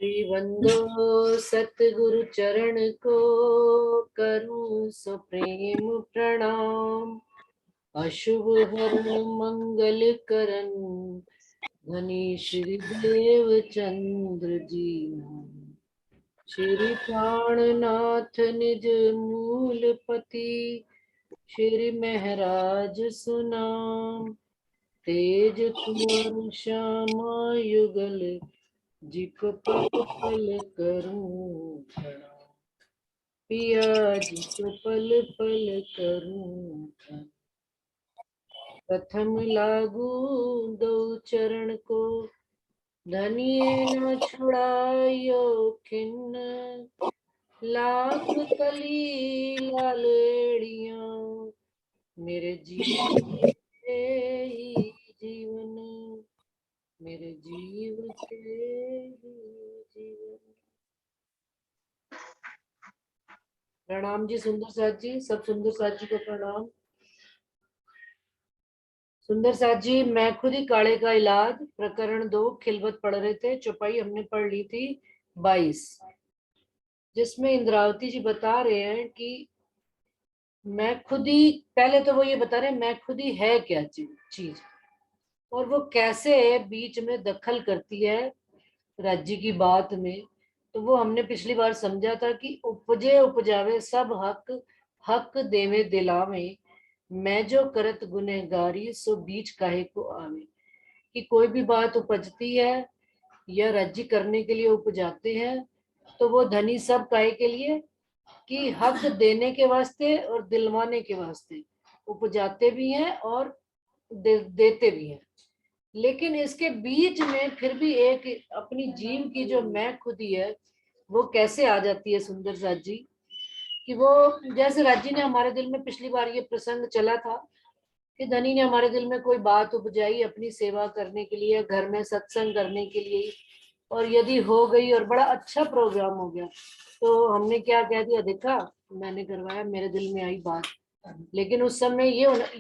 श्री वंदो सतगुरु चरण को, करूं सो प्रेम प्रणाम। अशुभ हरण मंगल करन, धनी श्री देव चंद्र जी नाम। श्री प्राणनाथ निज मूलपति, श्री महराज सुनाम। तेज कुंवर श्यामा युगल, जिक पल पल करूं प्रणाम। पिया जिक पल पल करूं प्रणाम। प्रथम लागू दो चरण को, धनिये न छुड़ायो खिन्न। लाख कली लालेड़ियां, मेरे जीव के ही जीवन, मेरे जीव के ही जीवन। प्रणाम जी सुंदर साथ जी, सब सुंदर साथ जी को प्रणाम। सुंदर साथ जी, मैं खुद ही काले का इलाज प्रकरण 2 खिलवत पढ़ रहे थे। चौपाई हमने पढ़ ली थी 22, जिसमें इंद्रावती जी बता रहे हैं कि मैं खुद ही, पहले तो वो ये बता रहे हैं मैं खुद ही है क्या चीज, और वो कैसे बीच में दखल करती है राज्य की बात में। तो वो हमने पिछली बार समझा था कि उपजे उपजावे सब हक, हक देवे दिलावे। मैं जो करत गुनहगारी, सो बीच काहे को आवे। कि कोई भी बात उपजती है या राज्य करने के लिए उपजाते हैं, तो वो धनी सब काहे के लिए, कि हक देने के वास्ते और दिलवाने के वास्ते उपजाते भी हैं और देते भी हैं। लेकिन इसके बीच में फिर भी एक अपनी जीव की जो मैं खुद ही है, वो कैसे आ जाती है सुंदर साथ जी। कि वो जैसे राजी ने हमारे दिल में पिछली बार ये प्रसंग चला था कि धनी ने हमारे दिल में कोई बात उपजाई अपनी सेवा करने के लिए, घर में सत्संग करने के लिए, और यदि हो गई और बड़ा अच्छा प्रोग्राम हो गया, तो हमने क्या कह दिया, देखा मैंने करवाया, मेरे दिल में आई बात। लेकिन उस समय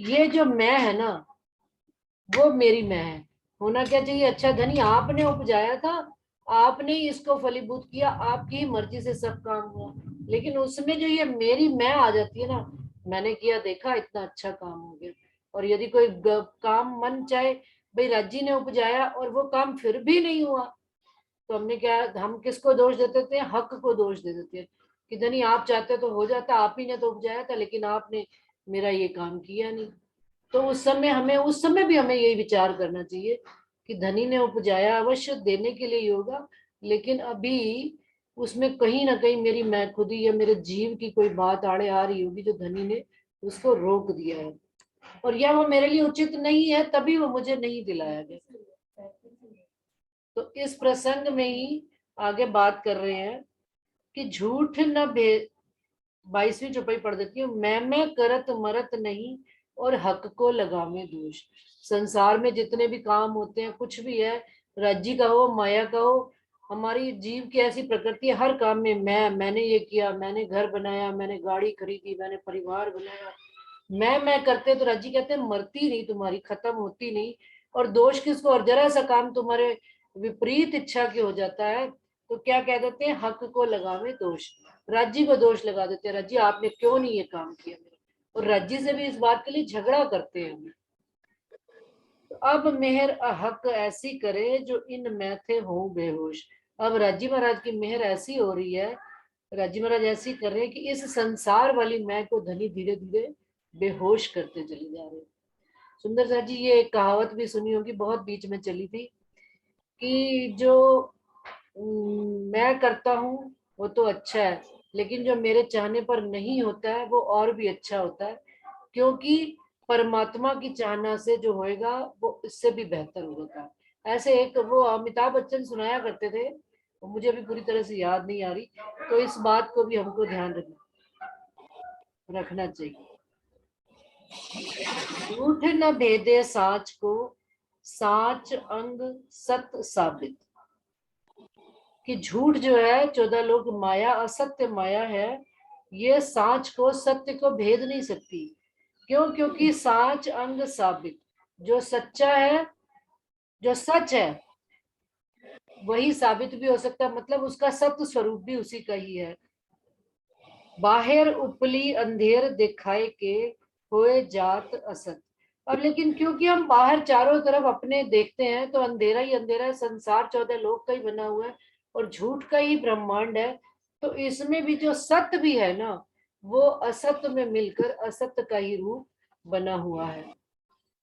ये जो मैं है ना, वो मेरी मैं है। होना क्या चाहिए, अच्छा धनी आपने उपजाया था, आपने ही इसको फलीभूत किया, आपकी ही मर्जी से सब काम हुआ। लेकिन उसमें जो ये मेरी मैं आ जाती है ना, मैंने किया, देखा इतना अच्छा काम हो गया। और यदि कोई काम मन चाहे, भाई राजी ने उपजाया और वो काम फिर भी नहीं हुआ, तो हमने क्या, हम किसको दोष देते थे, हक को दोष दे देते हैं कि धनी आप चाहते तो हो जाता, आप ही ने तो उपजाया था, लेकिन आपने मेरा ये काम किया नहीं। तो उस समय भी हमें यही विचार करना चाहिए कि धनी ने उपजाया, अवश्य देने के लिए ही होगा, लेकिन अभी उसमें कहीं ना कहीं मेरी मैं खुद ही या मेरे जीव की कोई बात आड़े आ रही होगी, जो धनी ने उसको रोक दिया है, और या वो मेरे लिए उचित नहीं है, तभी वो मुझे नहीं दिलाया गया। तो इस प्रसंग में ही आगे बात कर रहे हैं कि झूठ न भे 22वीं चौपाई पढ़ देती हूँ। मैं करत मरत नहीं, और हक को लगावे दोष। संसार में जितने भी काम होते हैं, कुछ भी है, राज्य का हो माया का हो, हमारी जीव की ऐसी प्रकृति है, हर काम में मैंने ये किया, मैंने घर बनाया, मैंने गाड़ी खरीदी, मैंने परिवार बनाया, मैं करते, तो राज्य कहते हैं मरती नहीं तुम्हारी, खत्म होती नहीं। और दोष किसको, और जरा सा काम तुम्हारे विपरीत इच्छा के हो जाता है, तो क्या कह देते हैं, हक को लगावे दोष। राज्य को दोष लगा देते हैं, राज्य आपने क्यों नहीं ये काम किया मेरा, और राज्य से भी इस बात के लिए झगड़ा करते हैं। तो अब मेहर हक ऐसी करे, जो इन मैं थे हो बेहोश। अब राज्य महाराज की मेहर ऐसी हो रही है, राज्य महाराज ऐसी कर रहे हैं कि इस संसार वाली मैं को धनी धीरे धीरे बेहोश करते चले जा रहे हैं। सुंदर सा जी, ये एक कहावत भी सुनी होगी, बहुत बीच में चली थी, कि जो मैं करता हूँ वो तो अच्छा है, लेकिन जो मेरे चाहने पर नहीं होता है वो और भी अच्छा होता है, क्योंकि परमात्मा की चाहना से जो होएगा वो इससे भी बेहतर होता है। ऐसे एक वो अमिताभ बच्चन सुनाया करते थे, वो मुझे अभी पूरी तरह से याद नहीं आ रही, तो इस बात को भी हमको ध्यान रखना चाहिए। झूठ न भेदे साच को, साच अंग सत साबित। कि झूठ जो है 14 लोग माया, असत्य माया है, ये साच को, सत्य को भेद नहीं सकती। क्यों? क्योंकि साच अंग साबित, जो सच्चा है, जो सच है वही साबित भी हो सकता है, मतलब उसका सत्य स्वरूप भी उसी का ही है। बाहर उपली अंधेर दिखाए के होए जात असत। अब लेकिन क्योंकि हम बाहर चारों तरफ अपने देखते हैं तो अंधेरा ही अंधेरा है, संसार 14 लोक का ही बना हुआ है और झूठ का ही ब्रह्मांड है। तो इसमें भी जो सत्य भी है ना, वो असत्य में मिलकर असत्य का ही रूप बना हुआ है।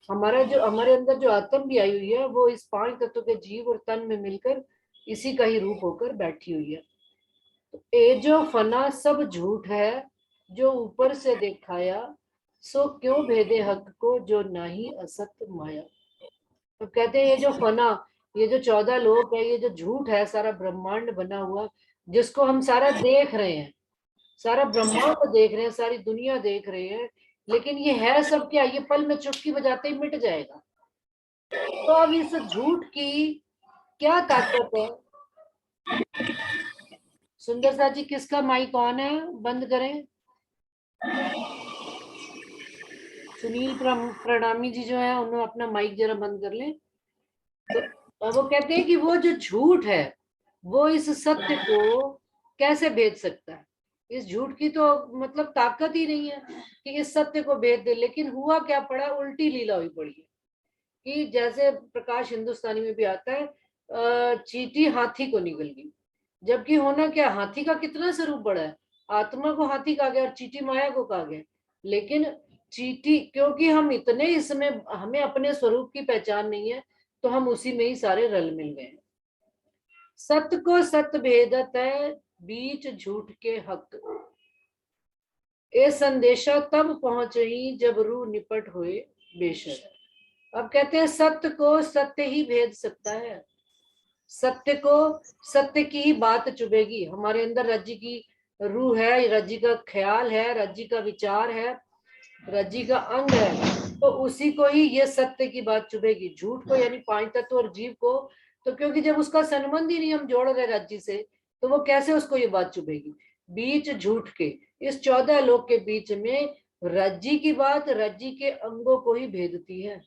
हमारे अंदर जो आत्म भी आई हुई है वो इस 5 तत्व के जीव और तन में मिलकर इसी का ही रूप होकर बैठी हुई है। ए जो फना सब झूठ है, जो ऊपर से दिखाया, सो क्यों भेदे हक को जो नाही असत माया। तो कहते हैं ये जो फना, ये जो 14 लोक है, ये जो झूठ है, सारा ब्रह्मांड बना हुआ जिसको हम सारा देख रहे हैं, सारा ब्रह्मांड देख रहे हैं, सारी दुनिया देख रहे हैं, लेकिन ये है सब क्या, ये पल में चुटकी बजाते ही मिट जाएगा। तो अब इस झूठ की क्या ताकत है। सुंदर सा जी किसका माइक ऑन है, बंद करें। सुनील प्रणामी जी जो है उन्होंने अपना माइक जरा बंद कर लें। तो वो कहते हैं कि वो जो झूठ है वो इस सत्य को कैसे भेद सकता है। इस झूठ की तो मतलब ताकत ही नहीं है कि इस सत्य को भेद दे। लेकिन हुआ क्या, पड़ा उल्टी लीला हुई पड़ी है कि जैसे प्रकाश हिंदुस्तानी में भी आता है, चींटी हाथी को निगल गई। जबकि होना क्या, हाथी का कितना स्वरूप बड़ा है, आत्मा को हाथी कहा गया और चींटी माया को कहा गया। लेकिन चींटी, क्योंकि हम इतने इसमें हमें अपने स्वरूप की पहचान नहीं है तो हम उसी में ही सारे रल मिल गए। सत्य को सत्य भेदत है, बीच झूठ के हक। ये संदेशा तब पहुंची जब रूह निपट हुए बेशक। अब कहते हैं सत्य को सत्य ही भेद सकता है। सत्य को सत्य की ही बात चुभेगी। हमारे अंदर रज्जी की रूह है, रज्जी का ख्याल है, रज्जी का विचार है, रज्जी का अंग है, तो उसी को ही ये सत्य की बात चुभेगी। झूठ को यानी 5 तत्व और जीव को तो क्योंकि जब उसका संबंध ही नहीं हम जोड़ रहे रज्जी से, तो वो कैसे उसको ये बात चुभेगी। बीच झूठ के, इस 14 लोक के बीच में रज्जी की बात रज्जी के अंगों को ही भेदती है।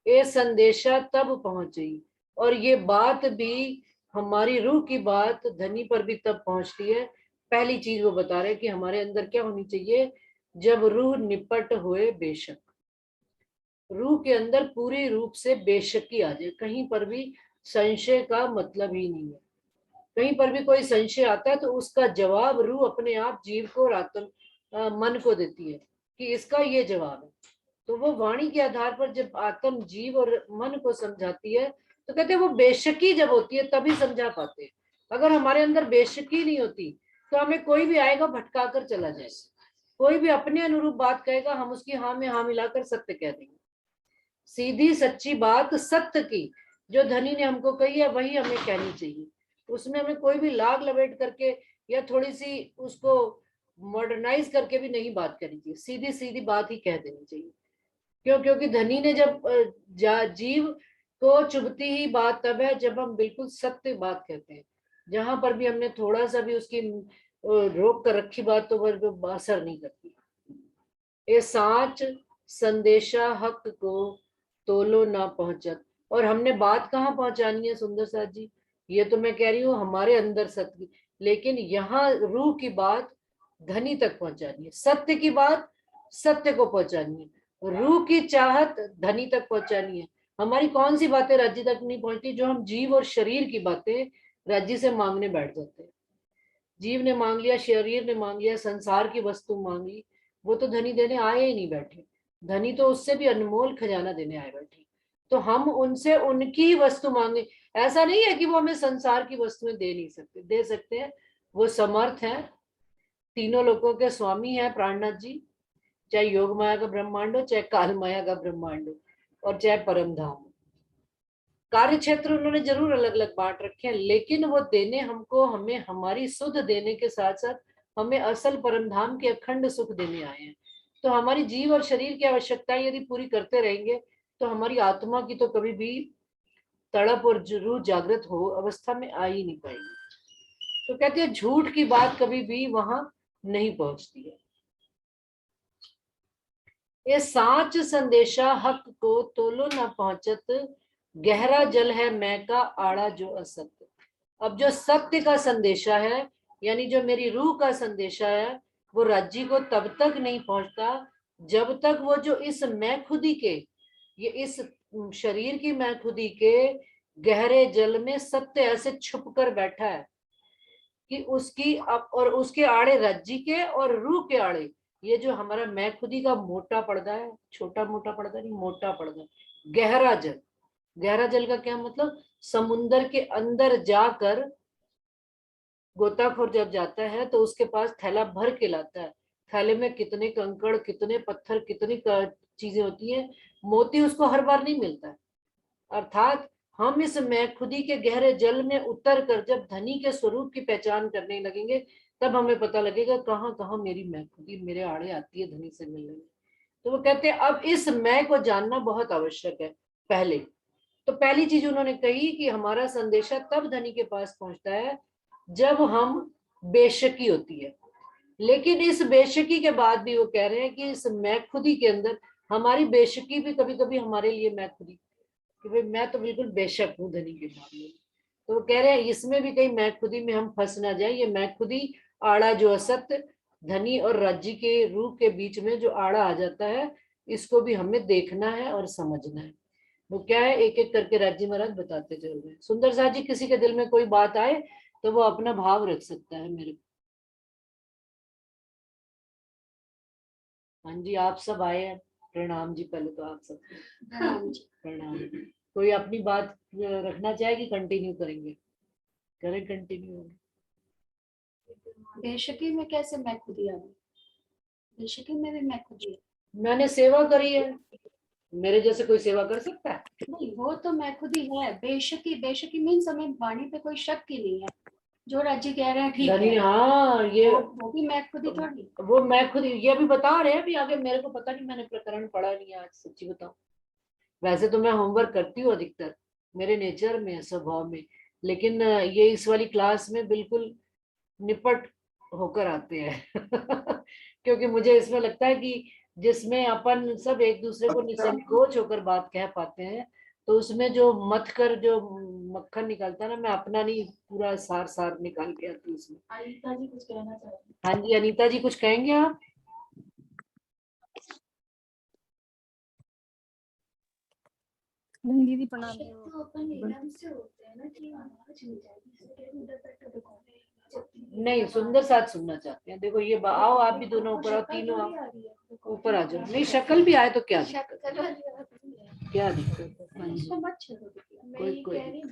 ये संदेशा तब पहुंची, और ये बात भी हमारी रूह की बात धनी पर भी तब पहुंचती है। पहली चीज वो बता रहे कि हमारे अंदर क्या होनी चाहिए, जब रूह निपट हुए बेशक। रूह के अंदर पूरी रूप से बेशकी आ जाए, कहीं पर भी संशय का मतलब ही नहीं है। कहीं पर भी कोई संशय आता है तो उसका जवाब रूह अपने आप जीव को और मन को देती है कि इसका ये जवाब है। तो वो वाणी के आधार पर जब आत्म जीव और मन को समझाती है तो कहते हैं वो बेशकी जब होती है तभी समझा पाते हैं। अगर हमारे अंदर बेशकी नहीं होती तो हमें कोई भी आएगा भटका कर चला जाएगा, कोई भी अपने अनुरूप बात कहेगा, हम उसकी हाँ में हाँ मिलाकर सत्य कह देंगे। सीधी सच्ची बात सत्य की जो धनी ने हमको कही है वही हमें कहनी चाहिए। उसमें हमें कोई भी लाग लपेट करके या थोड़ी सी उसको मॉडर्नाइज करके भी नहीं बात करनी चाहिए, सीधी सीधी बात ही कह देनी चाहिए। क्यों, क्योंकि धनी ने जब जीव को चुभती ही बात तब है जब हम बिल्कुल सत्य बात कहते हैं। जहां पर भी हमने थोड़ा सा भी उसकी रोक कर रखी बात तो वो असर नहीं करती। ये साच संदेशा हक को तोलो ना पहुंचत। और हमने बात कहाँ पहुंचानी है सुंदर साथ जी, ये तो मैं कह रही हूँ हमारे अंदर सत्य की, लेकिन यहाँ रूह की बात धनी तक पहुंचानी है, सत्य की बात सत्य को पहुंचानी है, रूह की चाहत धनी तक पहुंचानी है। हमारी कौन सी बातें राज्य तक नहीं पहुंचती, जो हम जीव और शरीर की बातें राज्य से मांगने बैठ जाते हैं। जीव ने मांग लिया, शरीर ने मांग लिया, संसार की वस्तु मांग ली, वो तो धनी देने आए ही नहीं बैठे। धनी तो उससे भी अनमोल खजाना देने आए बैठे। तो हम उनसे उनकी ही वस्तु मांगे। ऐसा नहीं है कि वो हमें संसार की वस्तुएं दे नहीं सकते, दे सकते हैं। वो समर्थ है, तीनों लोगों के स्वामी है प्राणनाथ जी। चाहे योग माया का ब्रह्मांड हो, चाहे काल माया का ब्रह्मांड हो, और चाहे परम धाम। कार्य क्षेत्र उन्होंने जरूर अलग अलग बांट रखे हैं, लेकिन वो देने हमको, हमें हमारी सुध देने के साथ साथ हमें असल परम धाम के अखंड सुख देने आए हैं। तो हमारी जीव और शरीर की आवश्यकताएं यदि पूरी करते रहेंगे तो हमारी आत्मा की तो कभी भी तड़प और जरूर जागृत हो अवस्था में आ ही नहीं पाएगी। तो कहते हैं झूठ की बात कभी भी वहां नहीं पहुंचती है। ये साच संदेशा हक को तोलो न पहुंचत, गहरा जल है मैं का आड़ा जो असत्य। अब जो सत्य का संदेशा है, यानी जो मेरी रूह का संदेशा है, वो राज्य को तब तक नहीं पहुंचता जब तक वो जो इस मैं खुदी के, ये इस शरीर की मैं खुदी के गहरे जल में सत्य ऐसे छुप कर बैठा है कि उसकी और उसके आड़े राज्य के और रूह के आड़े ये जो हमारा मैं खुदी का मोटा पर्दा है, छोटा मोटा पर्दा नहीं, मोटा पर्दा, गहरा जल। गहरा जल का क्या मतलब? समुन्दर के अंदर जाकर गोताखोर जब जाता है तो उसके पास थैला भर के लाता है। थैले में कितने कंकड़, कितने पत्थर, कितनी चीजें होती हैं, मोती उसको हर बार नहीं मिलता है। अर्थात हम इस मैं खुदी के गहरे जल में उतर कर जब धनी के स्वरूप की पहचान करने लगेंगे, तब हमें पता लगेगा कहाँ कहाँ मेरी मैं खुदी मेरे आड़े आती है धनी से मिलने में। तो वो कहते हैं अब इस मैं को जानना बहुत आवश्यक है। पहले तो पहली चीज उन्होंने कही कि हमारा संदेशा तब धनी के पास पहुंचता है जब हम बेशकी होती है। लेकिन इस बेशकी के बाद भी वो कह रहे हैं कि इस मैं खुदी के अंदर हमारी बेशकी भी कभी कभी हमारे लिए मैं खुदी, कि भाई मैं तो बिल्कुल बेशक हूँ धनी के मामले में। तो वो कह रहे हैं इसमें भी कहीं मैं खुदी में हम फंस ना जाए। ये मैं खुदी आड़ा जो असत्य धनी और राज्य के रूह के बीच में जो आड़ा आ जाता है, इसको भी हमें देखना है और समझना है। वो क्या है, एक एक करके राज्य महाराज बताते चल रहे हैं। सुंदर साहब जी, किसी के दिल में कोई बात आए तो वो अपना भाव रख सकता है मेरे को। हाँ जी, आप सब आए हैं, प्रणाम जी। पहले तो आप सब प्रणाम जी। प्रणाम। कोई अपनी बात रखना चाहे कि कंटिन्यू करेंगे? करें कंटिन्यू। बेशकी में कैसे मैं खुदी आ गई? बेशकी में भी मैं खुदी है। मैंने सेवा करी है, मेरे जैसे कोई सेवा कर सकता है? नहीं, वो तो मैं खुदी है। बेशकी, बेशकी मीन्स हमें वाणी पे कोई शक ही नहीं है। जो राज्य कह रहे हैं ठीक धनी, है। हाँ ये वो भी मैं खुदी थोड़ी। वो मैं खुद ये भी बता रहे हैं भी आगे। मेरे को पता नहीं, मैंने प्रकरण पढ़ा नहीं आज, सच्ची बताऊं। वैसे तो मैं होमवर्क करती हूँ अधिकतर, मेरे नेचर में, स्वभाव में। लेकिन ये इस वाली क्लास में बिल्कुल निपट होकर आते हैं क्योंकि मुझे इसमें लगता है कि जिसमें अपन सब एक दूसरे को निसंकोच होकर बात कह पाते हैं, तो उसमें जो मथ कर जो मक्खन निकलता है ना, मैं अपना नहीं पूरा सार सार निकाल के आती हूँ उसमें। अनीता जी कुछ कहना चाहती हाँ जी, अनीता जी कुछ कहेंगे आप? नहीं दीदी प्रणाम। तो अपन एकदम से होते हैं ना कि आवाज नहीं जाएगी, उधर बैठो देखो। नहीं, सुंदर साथ सुनना चाहते हैं। देखो ये आओ, आप भी दोनों ऊपर आओ, तीनों आओ ऊपर आ जाओ। नहीं, शक्ल भी आए तो क्या दिक्कत है? क्या दिक्कत है? हाँ जी, कोई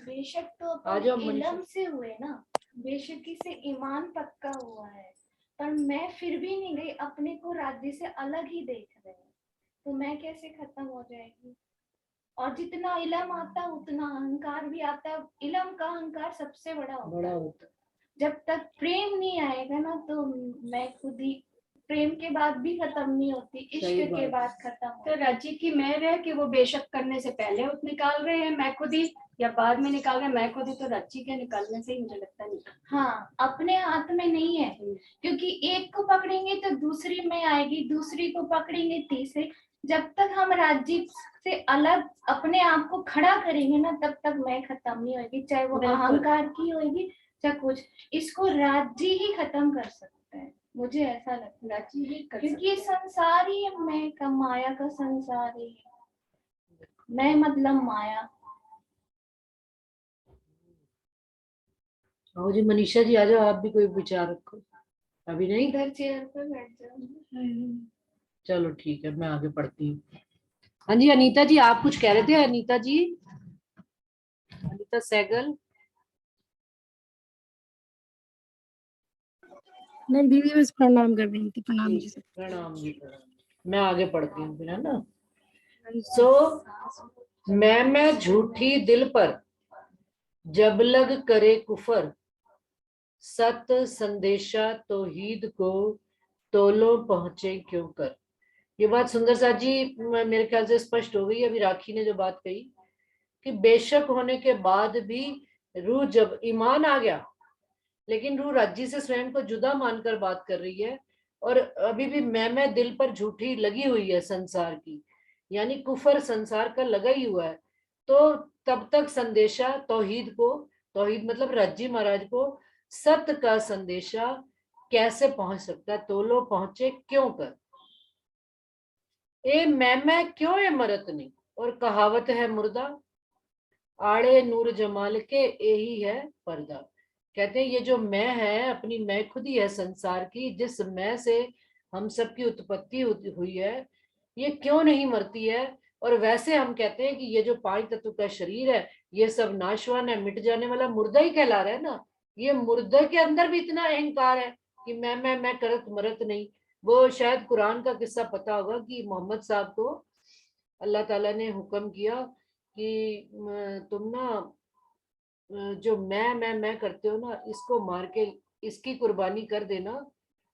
बेशक तो आ जाओ अपन मनीषा। इलम से हुए ना, बेशकी से ईमान पक्का हुआ है, पर मैं फिर भी नहीं गई, अपने को राज्य से अलग ही देख रहे हैं, तो मैं कैसे खत्म हो जाएगी? और जितना इलम आता है उतना अहंकार भी आता है। इलम का अहंकार सबसे बड़ा होता है। जब तक प्रेम नहीं आएगा ना, तो मैं खुद ही, प्रेम के बाद भी खत्म नहीं होती, इश्क के बाद खत्म तो राज्य की मैं रहे कि वो बेशक करने से पहले निकाल रहे हैं मैं खुदी, या बाद में निकाल रहे हैं मैं खुदी? तो राज्य के निकालने से ही मुझे लगता नहीं। हाँ, अपने हाथ में नहीं है, क्योंकि एक को पकड़ेंगे तो दूसरी में आएगी, दूसरी को पकड़ेंगे तीसरी। जब तक हम राज्य से अलग अपने आप को खड़ा करेंगे ना, तब तक मैं खत्म नहीं होगी, चाहे वो अहंकार की होगी चाहे कुछ। इसको राज्य ही खत्म कर सकता है, मुझे ऐसा लगता है। राज्य ही कर, क्योंकि ये संसार ही है, मैं का माया का संसार ही है। मैं मतलब माया। आओ जी मनीषा जी, आ जाओ, आप भी कोई विचार रखो। अभी नहीं? इधर चेयर पर बैठ जाओ। चलो ठीक है, मैं आगे पढ़ती हूँ। हाँ जी, अनीता जी आप कुछ कह रहे थे? अनीता जी, अनीता सहगल। नहीं दीदी बस प्रणाम कर रही थी। प्रणाम जी। प्रणाम जी, प्रणाम। मैं आगे पढ़ती हूँ फिर, है ना। सो मैं झूठी दिल पर जब लग करे कुफर, सत संदेशा तौहीद को तोलो पहुंचे क्यों कर। ये बात सुंदर साथ जी मेरे ख्याल से स्पष्ट हो गई। अभी राखी ने जो बात कही कि बेशक होने के बाद भी रूह, जब ईमान आ गया, लेकिन रूह राज्य से स्वयं को जुदा मानकर बात कर रही है, और अभी भी मैं दिल पर झूठी लगी हुई है संसार की, यानी कुफर संसार का लगा ही हुआ है। तो तब तक संदेशा तौहीद को, तौहीद मतलब रज्जी महाराज को सत्य का संदेशा कैसे पहुंच सकता है? तो लो पहुंचे क्यों कर, ए मैं क्यों है मरत नहीं, और कहावत है मुर्दा, आड़े नूर जमाल के यही है पर्दा। कहते हैं ये जो मैं है, अपनी मैं खुद ही है संसार की, जिस मैं से हम सबकी उत्पत्ति हुई है, ये क्यों नहीं मरती है? और वैसे हम कहते हैं कि ये जो 5 तत्व का शरीर है ये सब नाशवान है, मिट जाने वाला, मुर्दा ही कहला रहा है ना। ये मुर्दे के अंदर भी इतना अहंकार है कि मैं करत मरत नहीं। वो शायद कुरान का किस्सा पता होगा कि मोहम्मद साहब को अल्लाह ताला ने हुक्म किया कि तुम ना जो मैं करते हो ना, इसको मार के इसकी कुर्बानी कर देना,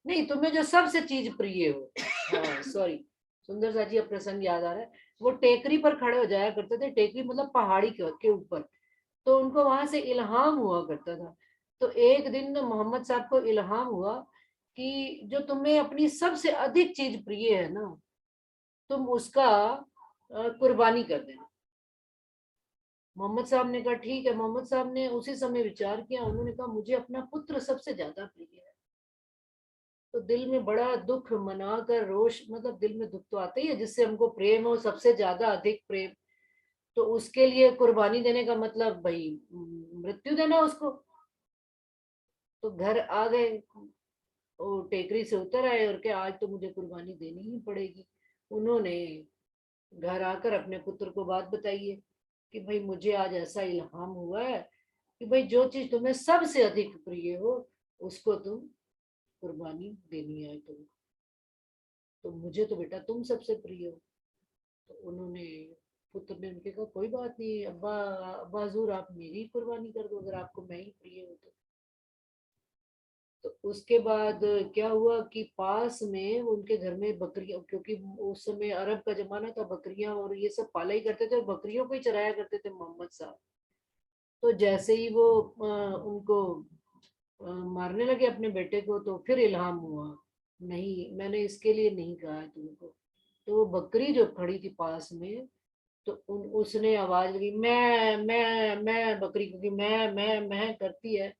नहीं तुम्हें जो सबसे चीज प्रिय हो। हाँ सॉरी, सुंदर सा जी अब प्रसंग याद आ रहा है। वो टेकरी पर खड़े हो जाया करते थे, टेकरी मतलब पहाड़ी के ऊपर, तो उनको वहां से इल्हाम हुआ करता था। तो एक दिन मोहम्मद साहब को इल्हाम हुआ कि जो तुम्हें अपनी सबसे अधिक चीज प्रिय है ना, तुम उसका कुर्बानी कर देना। मोहम्मद साहब ने कहा ठीक है। मोहम्मद साहब ने उसी समय विचार किया, उन्होंने कहा मुझे अपना पुत्र सबसे ज्यादा प्रिय है। तो दिल में बड़ा दुख मनाकर रोष, मतलब दिल में दुख तो आता ही है, जिससे हमको प्रेम हो सबसे ज्यादा अधिक प्रेम, तो उसके लिए कुर्बानी देने का मतलब भाई मृत्यु देना उसको। तो घर आ गए, वो टेकरी से उतर आए और क्या आज तो मुझे कुर्बानी देनी ही पड़ेगी। उन्होंने घर आकर अपने पुत्र को बात बताई कि भाई मुझे आज ऐसा इल्हाम हुआ है कि भाई जो चीज तुम्हें सबसे अधिक प्रिय हो उसको तुम कुर्बानी देनी है तुमको, तो मुझे तो बेटा तुम सबसे प्रिय हो। तो उन्होंने, पुत्र ने उनके कहा कोई बात नहीं अब्बा, अब्बा हजूर आप मेरी कुर्बानी कर दो अगर आपको मैं ही प्रिय हूँ तो उसके बाद क्या हुआ कि पास में उनके घर में बकरियां, क्योंकि उस समय अरब का जमाना था, बकरियां और ये सब पाला ही करते थे और बकरियों को ही चराया करते थे मोहम्मद साहब। तो जैसे ही वो उनको मारने लगे अपने बेटे को, तो फिर इल्हाम हुआ नहीं मैंने इसके लिए नहीं कहा है तुमको। तो वो बकरी जो खड़ी थी पास में, तो उसने आवाज लगी मैं बकरी, क्योंकि मैं करती है।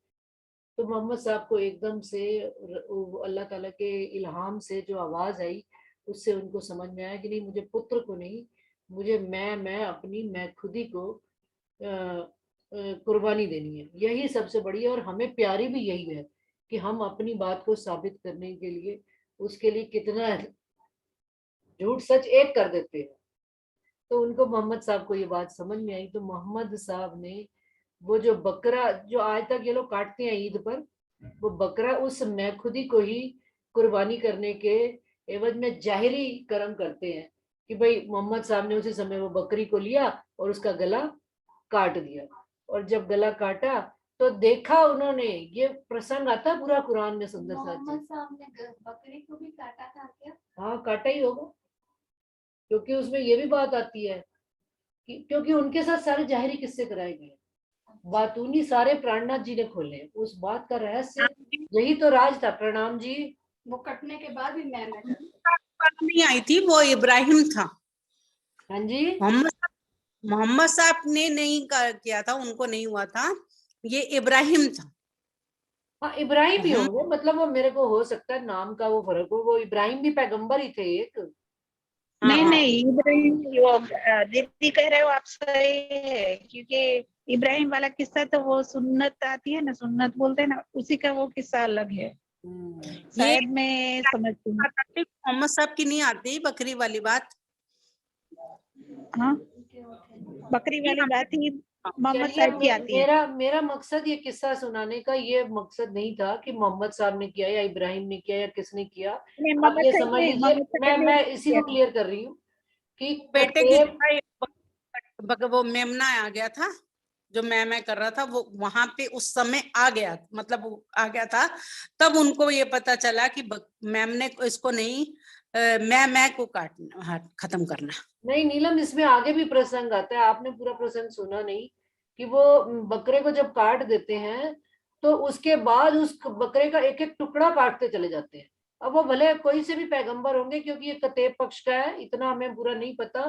तो मोहम्मद साहब को एकदम से अल्लाह ताला के इल्हाम से जो आवाज आई, उससे उनको समझ में आया कि नहीं मुझे पुत्र को नहीं, मुझे मैं अपनी मैं खुदी को कुर्बानी देनी है। यही सबसे बड़ी है और हमें प्यारी भी यही है कि हम अपनी बात को साबित करने के लिए उसके लिए कितना झूठ सच एक कर देते हैं। तो उनको मोहम्मद साहब को ये बात समझ में आई, तो मोहम्मद साहब ने वो जो बकरा जो आज तक ये लोग काटते हैं ईद पर, वो बकरा उस मैं खुदी को ही कुर्बानी करने के एवज में जाहिरी कर्म करते हैं कि भाई मोहम्मद साहब ने उसी समय वो बकरी को लिया और उसका गला काट दिया। और जब गला काटा तो देखा उन्होंने, ये प्रसंग आता पूरा कुरान में सुंदर सा। मोहम्मद साहब ने बकरी को भी काटा था क्या? हाँ काटा ही होगा, क्योंकि उसमें ये भी बात आती है कि क्योंकि उनके साथ सारे जाहिरी किस्से कराए गए, बातूनी सारे प्राणनाथ जी ने खोले, उस बात का रहस्य यही तो राज था। प्रणाम जी। वो कटने के बाद भी मैं नहीं आई थी, वो इब्राहिम था। हाँ जी, मोहम्मद साहब ने नहीं किया था, उनको नहीं हुआ था, ये इब्राहिम था। हाँ इब्राहिम ही होंगे, मतलब वो मेरे को हो सकता है नाम का वो फर्क हो, वो इब्राहिम भी पैगंबर ही थे एक। नहीं नहीं इब्राहिम, वो दीदी कह रहे हो आप सही है, क्योंकि इब्राहिम वाला किस्सा तो वो सुन्नत आती है ना, सुन्नत बोलते हैं ना, उसी का वो किस्सा अलग है। शायद मैं समझती हूँ। मोहम्मद साहब की नहीं आती बकरी वाली बात। हाँ बकरी वाली बात ही मोहम्मद साहब की आती है। मेरा मकसद ये किस्सा सुनाने का ये मकसद नहीं था कि मोहम्मद साहब ने किया या इब्राहिम ने किया या किसने किया। आप ये समझ लीजिए, मैं इसी को क्लियर कर रही हूँ कि बेटे की वो मेमना आ गया था, जो मैं कर रहा था, वो वहां पे उस समय आ गया, मतलब वो आ गया था, तब उनको ये पता चला कि मैम ने इसको नहीं मैं को काटना, खत्म करना। नहीं नीलम, इसमें आगे भी प्रसंग आता है, आपने पूरा प्रसंग सुना नहीं कि वो बकरे को जब काट देते हैं तो उसके बाद उस बकरे का एक एक टुकड़ा काटते चले जाते हैं। अब वो भले कोई से भी पैगंबर होंगे, क्योंकि ये कतेब पक्ष का है, इतना हमें पूरा नहीं पता,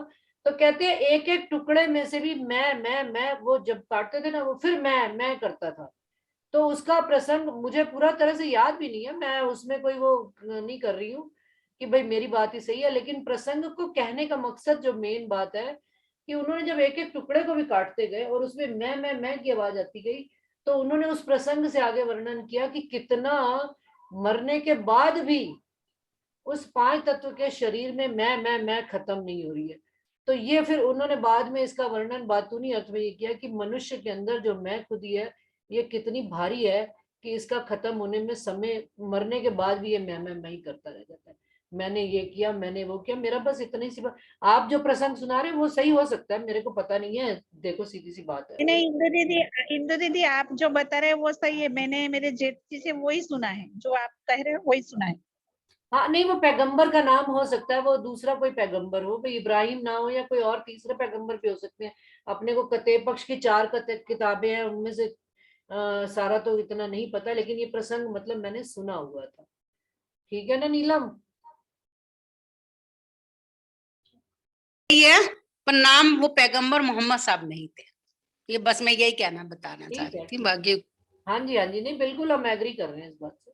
तो कहते हैं एक एक टुकड़े में से भी मैं वो जब काटते थे ना, वो फिर मैं करता था। तो उसका प्रसंग मुझे पूरा तरह से याद भी नहीं है, मैं उसमें कोई वो नहीं कर रही हूँ कि भाई मेरी बात ही सही है, लेकिन प्रसंग को कहने का मकसद जो मेन बात है कि उन्होंने जब एक एक टुकड़े को भी काटते गए और उसमें मैं की आवाज आती गई, तो उन्होंने उस प्रसंग से आगे वर्णन किया कि कितना मरने के बाद भी उस 5 तत्व के शरीर में मैं खत्म नहीं हो रही है। तो ये फिर उन्होंने बाद में इसका वर्णन बातूनी अर्थ में ये किया कि मनुष्य के अंदर जो मैं खुद ही है, ये कितनी भारी है कि इसका खत्म होने में समय, मरने के बाद भी ये मैं ही करता रह जाता है। मैंने ये किया, मैंने वो किया, मेरा बस इतनी सी बात। आप जो प्रसंग सुना रहे हैं वो सही हो सकता है, मेरे को पता नहीं है, देखो सीधी सी बात है। नहीं इंदु दीदी आप जो बता रहे हैं वो सही है, मैंने मेरे जेठ जी से वही सुना है, जो आप कह रहे हो वही सुना है। हाँ नहीं, वो पैगंबर का नाम हो सकता है, वो दूसरा कोई पैगंबर हो, भाई इब्राहिम ना हो या कोई और तीसरे पैगंबर भी हो सकते हैं। अपने को कते पक्ष की 4 किताबें हैं, उनमें से सारा तो इतना नहीं पता, लेकिन ये प्रसंग मतलब मैंने सुना हुआ था। ठीक है ना नीलम? ये पर नाम वो पैगंबर मोहम्मद साहब नहीं थे, ये बस मैं यही कहना बताना चाह ठीक रही है, थी, बाकी हाँ जी हाँ जी, नहीं बिल्कुल हम एग्री कर रहे हैं इस बात से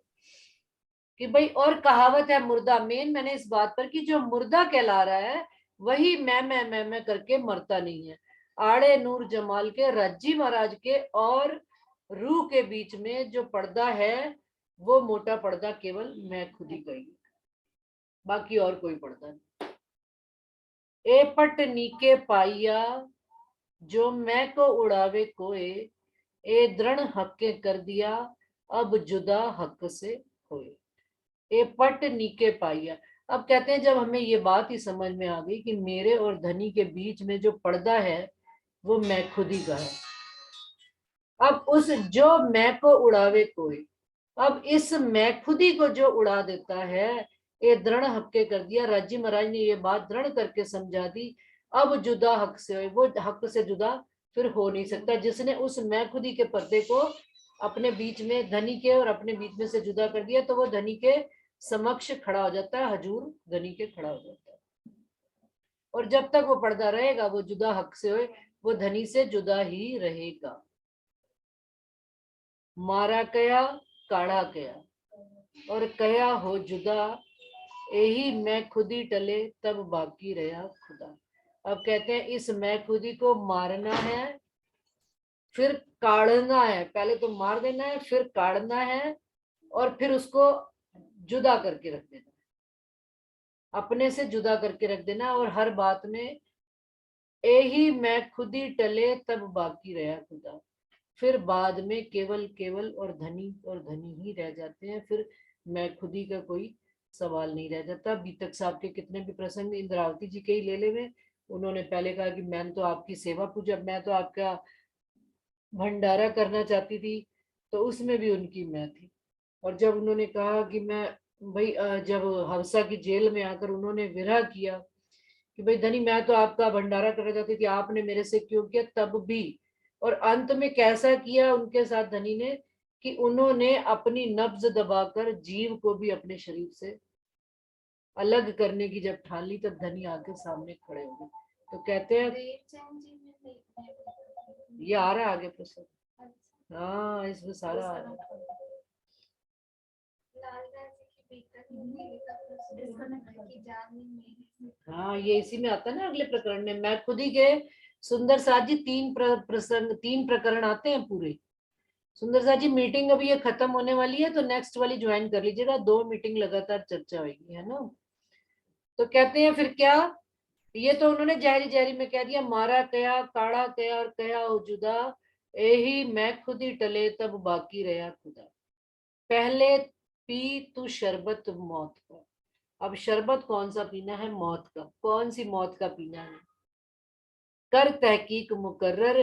कि भाई, और कहावत है मुर्दा, मेन मैंने इस बात पर कि जो मुर्दा कहला रहा है वही मैं करके मरता नहीं है। आड़े नूर जमाल के राजी महाराज के और रूह के बीच में जो पर्दा है, वो मोटा पर्दा केवल मैं खुद ही गई, बाकी और कोई पर्दा नहीं। ए पट नीके पाइया जो मैं को उड़ावे कोए, ए दृढ़ हक्के कर दिया अब जुदा हक से होए। ए पट नीके पाइया। अब कहते हैं जब हमें ये बात ही समझ में आ गई कि मेरे और धनी के बीच में जो पर्दा है वो मैं खुद ही का है। अब उस जो मैं को उड़ावे कोई, अब इस मैं खुदी को जो उड़ा देता है, ये दृढ़ हक्के कर दिया, राजी महाराज ने ये बात दृढ़ करके समझा दी, अब जुदा हक से, वो हक से जुदा फिर हो नहीं सकता। जिसने उस मैं खुदी के पर्दे को अपने बीच में, धनी के और अपने बीच में से जुदा कर दिया, तो वो धनी के समक्ष खड़ा हो जाता है, हजूर धनी के खड़ा हो जाता है। और जब तक वो पर्दा रहेगा, वो जुदा हक से होए, वो धनी से जुदा ही रहेगा। मारा कया काढ़ा कया और कया हो जुदा, यही मैं खुदी टले तब बाकी रहा खुदा। अब कहते हैं इस मैं खुदी को मारना है, फिर काढ़ना है, पहले तो मार देना है, फिर काढ़ना है, और फिर उसको जुदा करके रख देना, अपने से जुदा करके रख देना। और हर बात में यही मैं खुदी टले तब बाकी रहा खुदा। फिर बाद में केवल केवल और धनी ही रह जाते हैं, फिर मैं खुदी का कोई सवाल नहीं रह जाता। बीतक साहब के कितने भी प्रसंग, इंद्रावती जी के ही ले ले में, उन्होंने पहले कहा कि मैं तो आपकी सेवा पूजा, मैं तो आपका भंडारा करना चाहती थी, तो उसमें भी उनकी मैं थी। और जब उन्होंने कहा कि मैं भाई, जब हवसा की जेल में आकर उन्होंने विरह किया कि भाई धनी मैं तो आपका भंडारा करना चाहती थी, आपने मेरे से क्यों किया, तब भी। और अंत में कैसा किया उनके साथ धनी ने कि उन्होंने अपनी नब्ज दबाकर जीव को भी अपने शरीर से अलग करने की जब ठान ली, तब धनी आके सामने खड़े हो गए। तो कहते हैं ये आ रहा है आगे प्रसंग, हाँ इसमें सारा आ रहा है। हाँ ये इसी में आता है ना, अगले प्रकरण में। मैं खुद ही के सुंदर साथ जी 3 प्रसंग, 3 प्रकरण आते हैं पूरे। सुंदर साथ जी मीटिंग अभी ये खत्म होने वाली है, तो नेक्स्ट वाली ज्वाइन कर लीजिएगा, 2 मीटिंग लगातार चर्चा होगी, है ना। तो कहते हैं फिर क्या, ये तो उन्होंने जहरी जहरी में कह दिया, मारा कया काढ़ा कया और कया हो जुदा, यही मैं खुद ही टले तब बाकी रहा खुदा। पहले पी तू शरबत मौत का। अब शरबत कौन सा पीना है? मौत का। कौन सी मौत का पीना है? कर तहकीक मुकर्रर,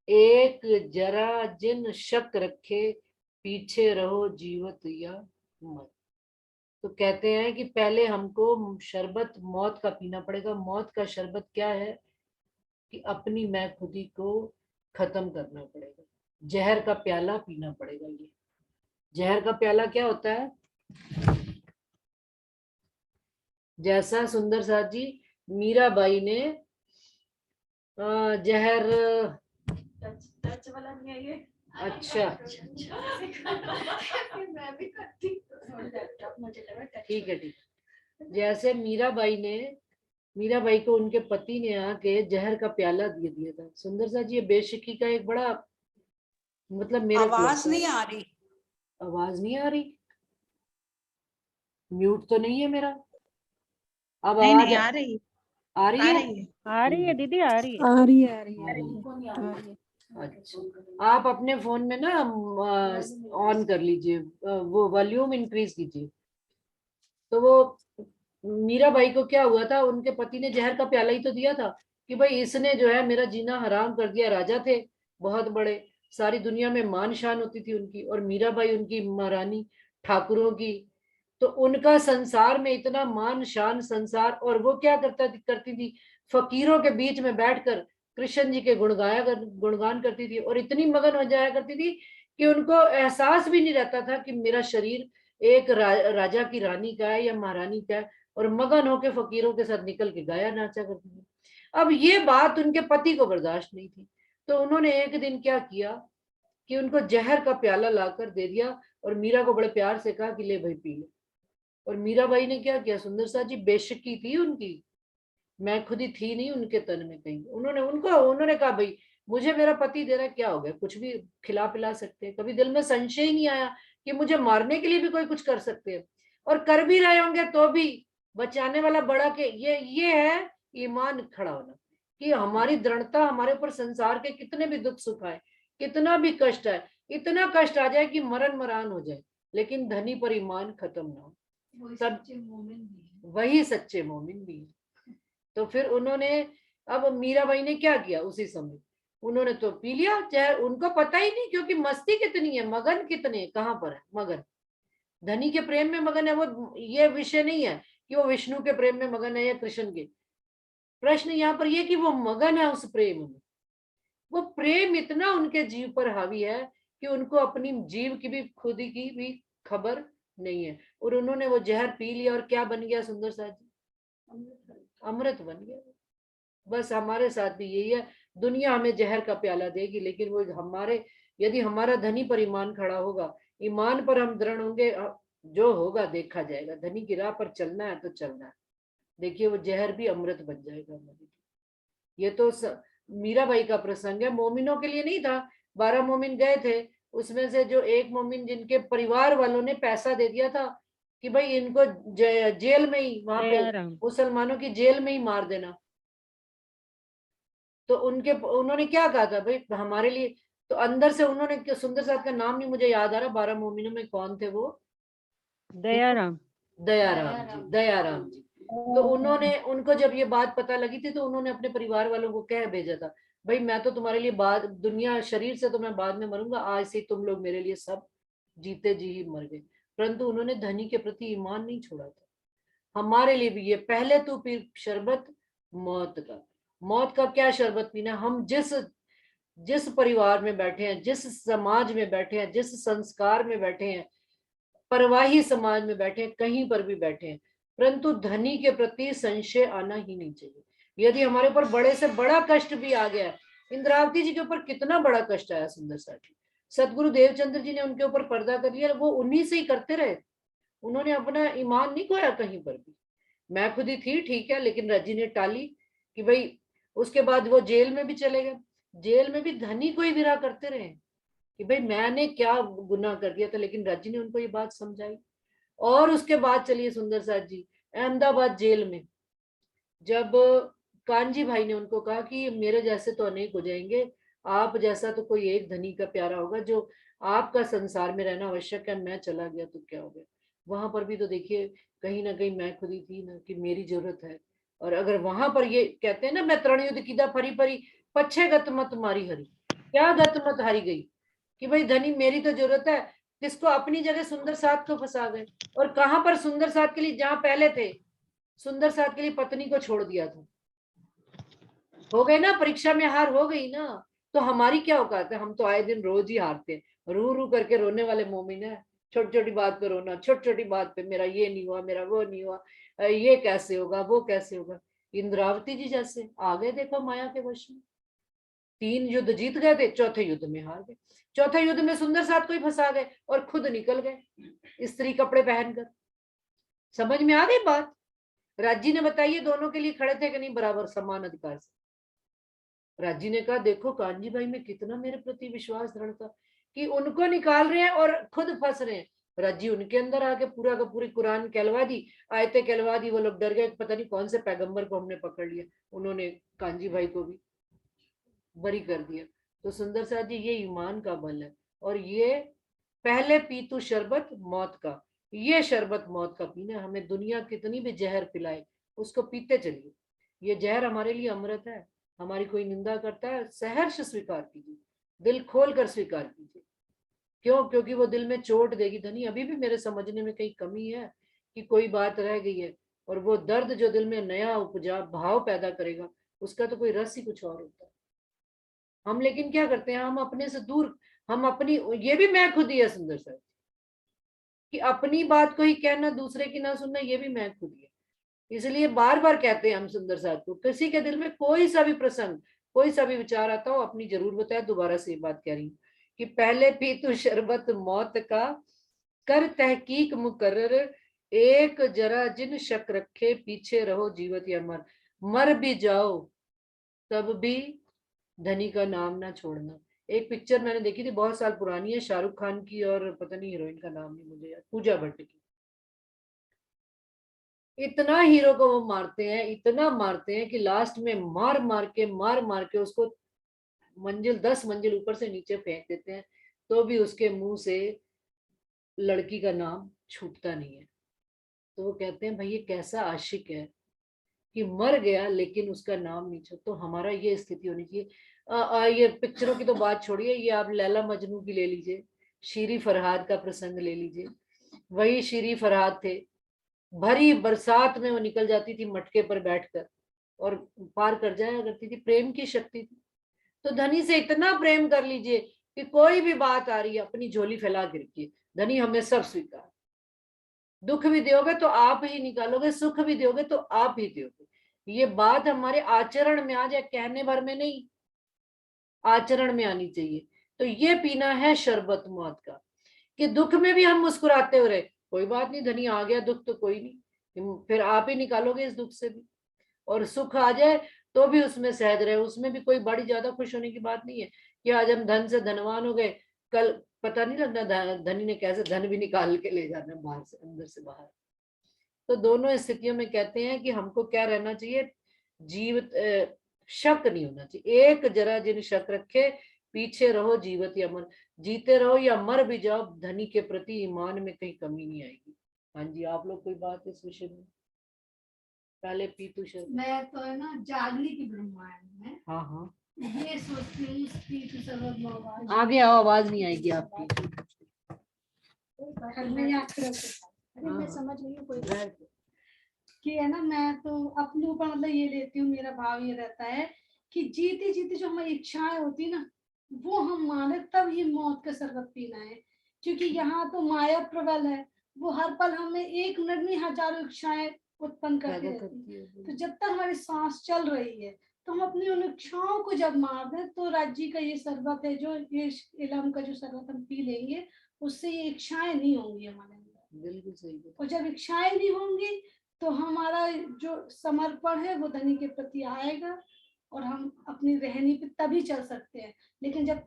एक जरा जिन शक रखे, पीछे रहो जीवत या मत। तो कहते हैं कि पहले हमको शरबत मौत का पीना पड़ेगा। मौत का शरबत क्या है कि अपनी मैं खुदी को खत्म करना पड़ेगा, जहर का प्याला पीना पड़ेगा। ये जहर का प्याला क्या होता है? जैसा सुंदर साथ जी मीराबाई ने जहर। टच वाला नहीं है ये। अच्छा मैं भी करती मुझे लगा touch ठीक है ठीक है। जैसे मीराबाई को उनके पति ने आके जहर का प्याला दे दिया था। सुंदर सा जी, ये बेशकी का एक बड़ा मतलब मेरे को आवाज लगता है। नहीं आ रही। आवाज नहीं आ रही? म्यूट तो नहीं है मेरा? अब नहीं आवाज नहीं आ रही आ रही आ है? रही है। आ रही है दीदी, आ रही है, आ रही है, आ रही है, आ रही है। को नहीं आ आ रही। रही है। अच्छा, आप अपने फोन में ना ऑन कर लीजिए, वो वॉल्यूम इंक्रीज कीजिए। तो वो मीराबाई को क्या हुआ था, उनके पति ने जहर का प्याला ही तो दिया था कि भाई इसने जो है मेरा जीना हराम कर दिया। राजा थे बहुत बड़े, सारी दुनिया में मान शान होती थी उनकी, और मीराबाई उनकी महारानी ठाकुरों की। तो उनका संसार में इतना मान शान संसार, और वो क्या करती थी, फकीरों के बीच में बैठकर कृष्ण जी के गुणगान करती थी, और इतनी मगन हो जाया करती थी कि उनको एहसास भी नहीं रहता था कि मेरा शरीर एक राजा की रानी का है या महारानी का है, और मगन होके फकीरों के साथ निकल के गाया नाचा करती थी। अब ये बात उनके पति को बर्दाश्त नहीं थी, तो उन्होंने एक दिन क्या किया कि उनको जहर का प्याला लाकर दे दिया, और मीरा को बड़े प्यार से कहा कि ले भाई पी ले। और मीराबाई ने क्या किया, सुंदर सा जी, बेशकी थी उनकी, मैं खुद ही थी नहीं उनके तन में कहीं। उन्होंने कहा भाई मुझे मेरा पति दे रहा है, क्या हो गया, कुछ भी खिला पिला सकते हैं। कभी दिल में संशय ही नहीं आया कि मुझे मारने के लिए भी कोई कुछ कर सकते हैं, और कर भी रहे होंगे तो भी बचाने वाला बड़ा के ये है ईमान खड़ा होना, कि हमारी दृढ़ता, हमारे ऊपर संसार के कितने भी दुख सुख आए, कितना भी कष्ट आए, इतना कष्ट आ जाए कि मरण मरान हो जाए, लेकिन धनी पर ईमान खत्म ना हो, तब वही सच्चे मोमिन भी है। तो फिर उन्होंने, अब मीराबाई ने क्या किया उसी समय, उन्होंने तो पी लिया चाहे, उनको पता ही नहीं, क्योंकि मस्ती कितनी है, मगन कितने, कहाँ पर है मगन, धनी के प्रेम में मगन है वो। ये विषय नहीं है कि वो विष्णु के प्रेम में मगन है या कृष्ण के, प्रश्न यहाँ पर ये कि वो मगन है उस प्रेम में। वो प्रेम इतना उनके जीव पर हावी है कि उनको अपनी जीव की भी, खुद की भी खबर नहीं है, और उन्होंने वो जहर पी लिया, और क्या बन गया सुंदर सा जी, अमृत बन गया। बस हमारे साथ भी यही है, दुनिया हमें जहर का प्याला देगी, लेकिन वो हमारे, यदि हमारा धनी पर ईमान खड़ा होगा, ईमान पर हम दृढ़ होंगे, जो होगा देखा जाएगा। धनी की राह पर चलना है तो चलना है, देखिए वो जहर भी अमृत बन जाएगा हमारे। ये तो मीराबाई का प्रसंग है, मोमिनों के लिए नहीं था। 12 मोमिन गए थे, उसमें से जो एक मोमिन जिनके परिवार वालों ने पैसा दे दिया था कि भाई इनको जेल में ही, वहां पे मुसलमानों की जेल में ही मार देना, तो उन्होंने क्या कहा था भाई हमारे लिए, तो अंदर से उन्होंने, सुंदर साहब का नाम नहीं मुझे याद आ रहा, 12 मोमिनों में कौन थे वो, दयाराम। दयाराम जी। तो उन्होंने, उनको जब ये बात पता लगी थी, तो उन्होंने अपने परिवार वालों को कह भेजा था, भाई मैं तो तुम्हारे लिए बाद, दुनिया शरीर से तो मैं बाद में मरूंगा, आज से तुम लोग मेरे लिए सब जीते जी ही मर गए। परंतु उन्होंने धनी के प्रति ईमान नहीं छोड़ा था। हमारे लिए भी ये, पहले तो पी शरबत मौत का। मौत का क्या शरबत पीना, हम जिस परिवार में बैठे हैं, जिस समाज में बैठे हैं, जिस संस्कार में बैठे हैं, परवाही समाज में बैठे हैं, कहीं पर भी बैठे हैं, परंतु धनी के प्रति संशय आना ही नहीं चाहिए। यदि हमारे ऊपर बड़े से बड़ा कष्ट भी आ गया, इंद्रावती जी के ऊपर कितना बड़ा कष्ट आया सुंदर सा जी, सदगुरु देवचंद्र जी ने उनके ऊपर पर्दा कर लिया, वो उन्हीं से ही करते रहे, उन्होंने अपना ईमान नहीं खोया कहीं पर भी। मैं खुद ही थी ठीक है, लेकिन रजी ने टाली कि भाई, उसके बाद वो जेल में भी चले गए, जेल में भी धनी को ही विरा करते रहे कि भाई मैंने क्या गुनाह कर दिया था, लेकिन रजी ने उनको ये बात समझाई। और उसके बाद चलिए सुंदर साथ जी, अहमदाबाद जेल में जब कांजी भाई ने उनको कहा कि मेरे जैसे तो अनेक हो जाएंगे, आप जैसा तो कोई एक धनी का प्यारा होगा जो आपका संसार में रहना आवश्यक है, मैं चला गया तो क्या हो गया। वहां पर भी तो देखिए कहीं ना कहीं मैं खुद ही थी ना कि मेरी जरूरत है, और अगर वहां पर ये कहते हैं ना, मैं तरण युद्ध कीदा फरी फरी पच्छे गत मत मारी हरी, क्या गत मत हारी गई, कि भाई धनी मेरी तो जरूरत है, किसको अपनी जगह सुंदर साथ को फंसा गए। और कहां पर सुंदर साथ के लिए, जहां पहले थे सुंदर साथ के लिए पत्नी को छोड़ दिया था, हो गए ना, परीक्षा में हार हो गई ना। तो हमारी क्या औकात है, हम तो आए दिन रोज ही हारते हैं, रू रू करके रोने वाले मोमिन है, छोटी छोटी बात पे रोना, छोटी छोटी बात पे मेरा ये नहीं हुआ, मेरा वो नहीं हुआ, ये कैसे होगा, वो कैसे होगा। इंद्रावती जी जैसे आ गए देखो माया के वश में, 3 युद्ध जीत गए थे, चौथे युद्ध में हार गए, चौथे युद्ध में सुंदर साथ को ही फंसा गए और खुद निकल गए स्त्री कपड़े पहनकर। समझ में आ गई बात? राजी ने बताइए दोनों के लिए खड़े थे कि नहीं बराबर समान अधिकार से? राजी ने कहा देखो कांजी भाई में कितना मेरे प्रति विश्वास दृढ़ था कि उनको निकाल रहे हैं और खुद फंस रहे हैं। राजी उनके अंदर आके पूरा का पूरी कुरान कहलवा दी, आयतें कहलवा दी। वो लोग डर गए, पता नहीं कौन से पैगंबर को हमने पकड़ लिया। उन्होंने कांजी भाई को भी बरी कर दिया। तो सुंदर साथ जी ये ईमान का बल है। और ये पहले पी तू शरबत मौत का, ये शरबत मौत का पीना। हमें दुनिया कितनी भी जहर पिलाए उसको पीते चलिए। ये जहर हमारे लिए अमृत है। हमारी कोई निंदा करता है सहर्ष स्वीकार कीजिए, दिल खोल कर स्वीकार कीजिए। क्यों? क्योंकि वो दिल में चोट देगी। धनी अभी भी मेरे समझने में कहीं कमी है कि कोई बात रह गई है, और वो दर्द जो दिल में नया उपजा भाव पैदा करेगा उसका तो कोई रस ही कुछ और होता है। हम लेकिन क्या करते हैं, हम अपने से दूर, हम अपनी, ये भी मैं खुद ही है सुंदर सर, कि अपनी बात को ही कहना दूसरे की ना सुनना, ये भी मैं खुद ही है। इसलिए बार बार कहते हैं हम सुंदर साथ को, किसी के दिल में कोई सा भी प्रसंग, कोई सा भी विचार आता हो अपनी जरूर बताए। दोबारा से ये बात कह रही हूँ कि पहले पी तू शरबत मौत का, कर तहकीक मुकर्रर, एक जरा जिन शक रखे, पीछे रहो जीवत या मर। मर भी जाओ तब भी धनी का नाम ना छोड़ना। एक पिक्चर मैंने देखी थी, बहुत साल पुरानी है, शाहरुख खान की, और पता नहीं हीरोइन का नाम नहीं मुझे याद, पूजा भट्ट की। इतना हीरो को वो मारते हैं, इतना मारते हैं कि लास्ट में मार मार के उसको 10 मंजिल ऊपर से नीचे फेंक देते हैं, तो भी उसके मुंह से लड़की का नाम छूटता नहीं है। तो वो कहते हैं भाई ये कैसा आशिक है कि मर गया लेकिन उसका नाम नहीं छूट। तो हमारा ये स्थिति होनी चाहिए। ये पिक्चरों की तो बात छोड़िए, ये आप लैला मजनू की ले लीजिए, शीरी फरहाद का प्रसंग ले लीजिए। वही शीरी फरहाद थे, भरी बरसात में वो निकल जाती थी मटके पर बैठकर और पार कर जाया करती थी। प्रेम की शक्ति थी। तो धनी से इतना प्रेम कर लीजिए कि कोई भी बात आ रही है अपनी झोली फैला के रखिए, धनी हमें सब स्वीकार। दुख भी दोगे तो आप ही निकालोगे, सुख भी दोगे तो आप ही दोगे। ये बात हमारे आचरण में आ जाए, कहने भर में नहीं, आचरण में आनी चाहिए। तो ये पीना है शरबत मौत का, कि दुख में भी हम मुस्कुराते हो रहे, कोई बात नहीं धनी आ गया दुख तो कोई नहीं, फिर आप ही निकालोगे इस दुख से भी। और सुख आ जाए तो भी उसमें सहज रहे, उसमें भी कोई बड़ी ज्यादा खुश होने की बात नहीं है कि आज हम धन से धनवान हो गए, कल पता नहीं लगता धनी ने कैसे धन भी निकाल के ले जाना बाहर से, अंदर से बाहर। तो दोनों स्थितियों में कहते हैं कि हमको क्या रहना चाहिए, जीवित, शक नहीं होना चाहिए। एक जरा जिन शक रखे, पीछे रहो जीवित या मर, जीते रहो या मर भी जाओ, धनी के प्रति ईमान में कहीं कमी नहीं आएगी। हाँ जी, आप लोग कोई बात इस विषय में? पहले पीतू शब्द, मैं तो है ना जागली की ब्रह्मांड में हाँ हाँ ये सोचती हूँ पीतू शरबत मौत। आगे आओ, आवाज नहीं आएगी आपकी। अरे मैं समझ गई हूँ कोई कि है ना, मैं तो अपने ऊपर मतलब ये लेती हूँ, मेरा भाव ये रहता है कि जीते जीते जो हमारी इच्छाएं होती है ना, वो हम माने तब ही मौत का शरबत पीना है। क्योंकि यहाँ तो माया प्रबल है, वो हर पल हमें एक मिनट में हजारों इच्छाएं उत्पन्न करती रहती है। तो जब तक हमारी सांस चल रही है तो हम अपनी उन इच्छाओं को जब मार दें, तो राज्य का ये शरबत है, जो ये इलम का जो शरबत हम पी लेंगे, उससे ये इच्छाएं नहीं होंगी हमारे अंदर। बिल्कुल सही। और जब इच्छाएं नहीं होंगी तो हमारा जो समर्पण है वो धनी के प्रति आएगा, और हम अपनी रहनी पे तभी चल सकते हैं। लेकिन जब